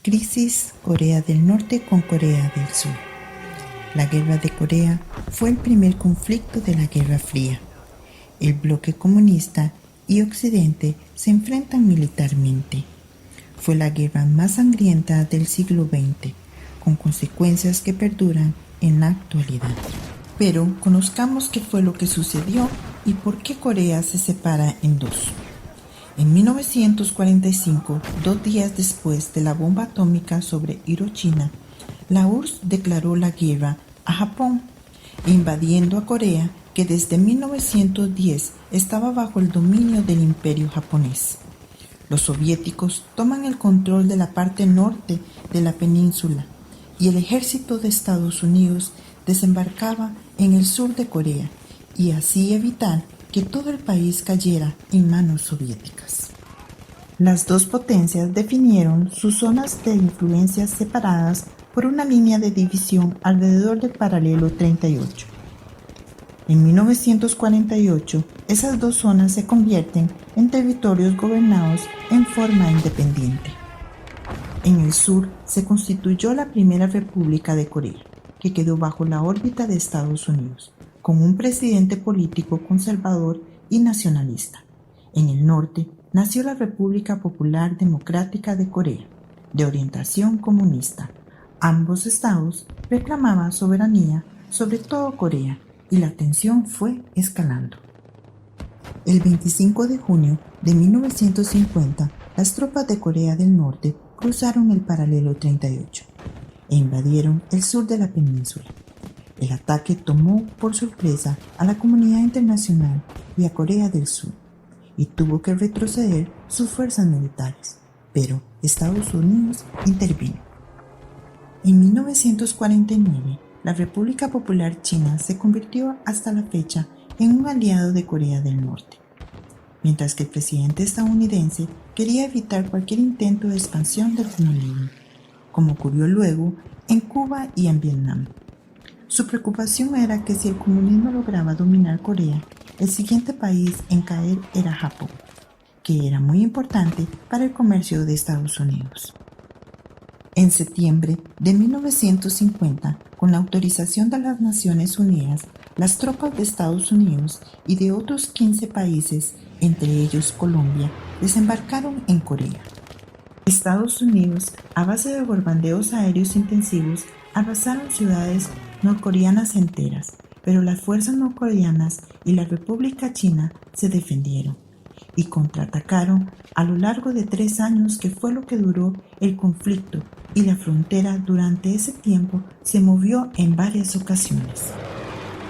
Crisis Corea del Norte con Corea del Sur. La Guerra de Corea fue el primer conflicto de la Guerra Fría. El bloque comunista y Occidente se enfrentan militarmente. Fue la guerra más sangrienta del siglo XX, con consecuencias que perduran en la actualidad. Pero conozcamos qué fue lo que sucedió y por qué Corea se separa en dos. En 1945, 2 días después de la bomba atómica sobre Hiroshima, la URSS declaró la guerra a Japón, invadiendo a Corea, que desde 1910 estaba bajo el dominio del Imperio japonés. Los soviéticos toman el control de la parte norte de la península y el ejército de Estados Unidos desembarcaba en el sur de Corea y así evitar que todo el país cayera en manos soviéticas. Las dos potencias definieron sus zonas de influencia separadas por una línea de división alrededor del paralelo 38. En 1948, esas dos zonas se convierten en territorios gobernados en forma independiente. En el sur se constituyó la primera República de Corea, que quedó bajo la órbita de Estados Unidos, con un presidente político conservador y nacionalista. En el norte nació la República Popular Democrática de Corea, de orientación comunista. Ambos estados reclamaban soberanía sobre todo Corea y la tensión fue escalando. El 25 de junio de 1950, las tropas de Corea del Norte cruzaron el paralelo 38 e invadieron el sur de la península. El ataque tomó por sorpresa a la comunidad internacional y a Corea del Sur y tuvo que retroceder sus fuerzas militares, pero Estados Unidos intervino. En 1949, la República Popular China se convirtió hasta la fecha en un aliado de Corea del Norte, mientras que el presidente estadounidense quería evitar cualquier intento de expansión del comunismo, como ocurrió luego en Cuba y en Vietnam. Su preocupación era que si el comunismo lograba dominar Corea, el siguiente país en caer era Japón, que era muy importante para el comercio de Estados Unidos. En septiembre de 1950, con la autorización de las Naciones Unidas, las tropas de Estados Unidos y de otros 15 países, entre ellos Colombia, desembarcaron en Corea. Estados Unidos, a base de bombardeos aéreos intensivos, arrasaron ciudades norcoreanas enteras, pero las fuerzas norcoreanas y la República China se defendieron y contraatacaron a lo largo de 3 años, que fue lo que duró el conflicto, y la frontera durante ese tiempo se movió en varias ocasiones.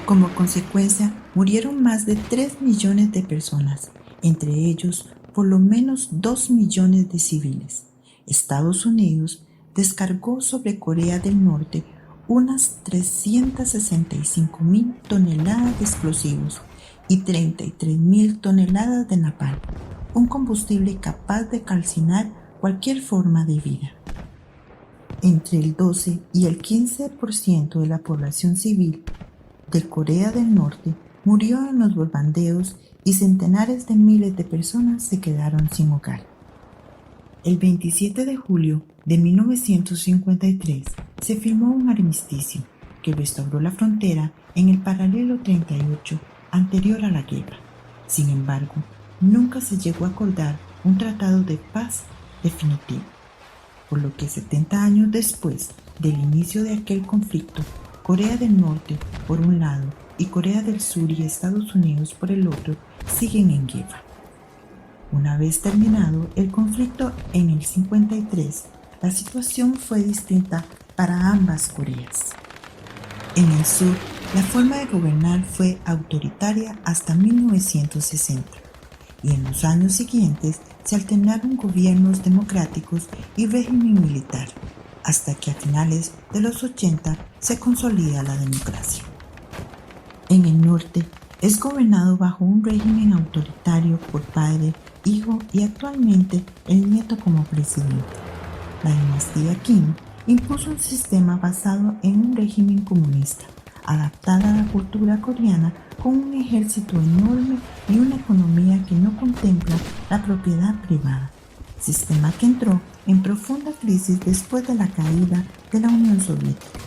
Como consecuencia, murieron más de 3 millones de personas, entre ellos por lo menos 2 millones de civiles. Estados Unidos descargó sobre Corea del Norte unas 365.000 toneladas de explosivos y 33.000 toneladas de napalm, un combustible capaz de calcinar cualquier forma de vida. Entre el 12 y el 15% de la población civil de Corea del Norte murió en los bombardeos y centenares de miles de personas se quedaron sin hogar. El 27 de julio de 1953 se firmó un armisticio que restauró la frontera en el paralelo 38 anterior a la guerra. Sin embargo, nunca se llegó a acordar un tratado de paz definitivo, por lo que 70 años después del inicio de aquel conflicto, Corea del Norte por un lado y Corea del Sur y Estados Unidos por el otro siguen en guerra. Una vez terminado el conflicto en el 53, la situación fue distinta para ambas Coreas. En el sur, la forma de gobernar fue autoritaria hasta 1960, y en los años siguientes se alternaron gobiernos democráticos y régimen militar, hasta que a finales de los 80 se consolida la democracia. En el norte es gobernado bajo un régimen autoritario por padre, hijo y actualmente el nieto como presidente. La dinastía Kim impuso un sistema basado en un régimen comunista, adaptada a la cultura coreana, con un ejército enorme y una economía que no contempla la propiedad privada, sistema que entró en profunda crisis después de la caída de la Unión Soviética.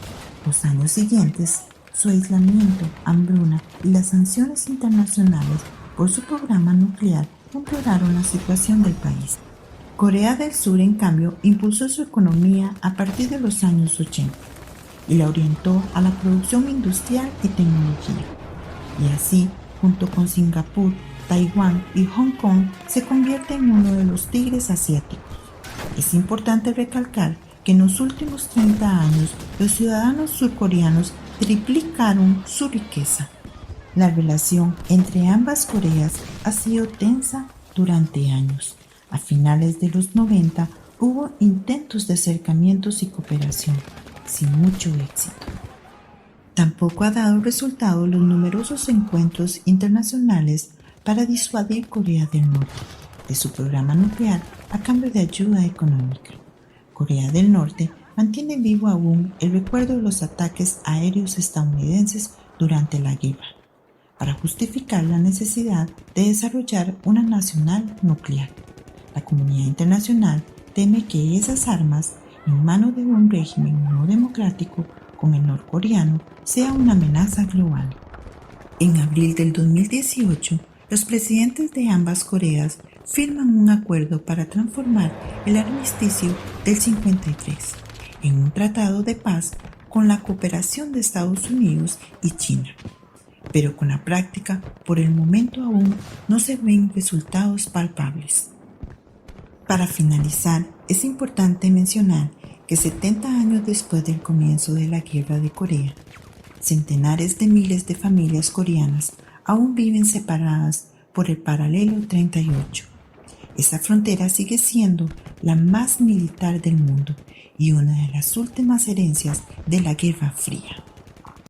Los años siguientes, su aislamiento, hambruna y las sanciones internacionales por su programa nuclear empeoraron la situación del país. Corea del Sur, en cambio, impulsó su economía a partir de los años 80 y la orientó a la producción industrial y tecnología. Y así, junto con Singapur, Taiwán y Hong Kong, se convierte en uno de los tigres asiáticos. Es importante recalcar que en los últimos 30 años los ciudadanos surcoreanos triplicaron su riqueza. La relación entre ambas Coreas ha sido tensa durante años. A finales de los 90 hubo intentos de acercamientos y cooperación, sin mucho éxito. Tampoco ha dado resultado los numerosos encuentros internacionales para disuadir Corea del Norte de su programa nuclear a cambio de ayuda económica. Corea del Norte mantiene vivo aún el recuerdo de los ataques aéreos estadounidenses durante la guerra, para justificar la necesidad de desarrollar una nacional nuclear. La comunidad internacional teme que esas armas, en manos de un régimen no democrático como el norcoreano, sea una amenaza global. En abril del 2018, los presidentes de ambas Coreas firman un acuerdo para transformar el armisticio del 53 en un tratado de paz con la cooperación de Estados Unidos y China. Pero con la práctica, por el momento aún no se ven resultados palpables. Para finalizar, es importante mencionar que 70 años después del comienzo de la Guerra de Corea, centenares de miles de familias coreanas aún viven separadas por el paralelo 38. Esa frontera sigue siendo la más militar del mundo y una de las últimas herencias de la Guerra Fría.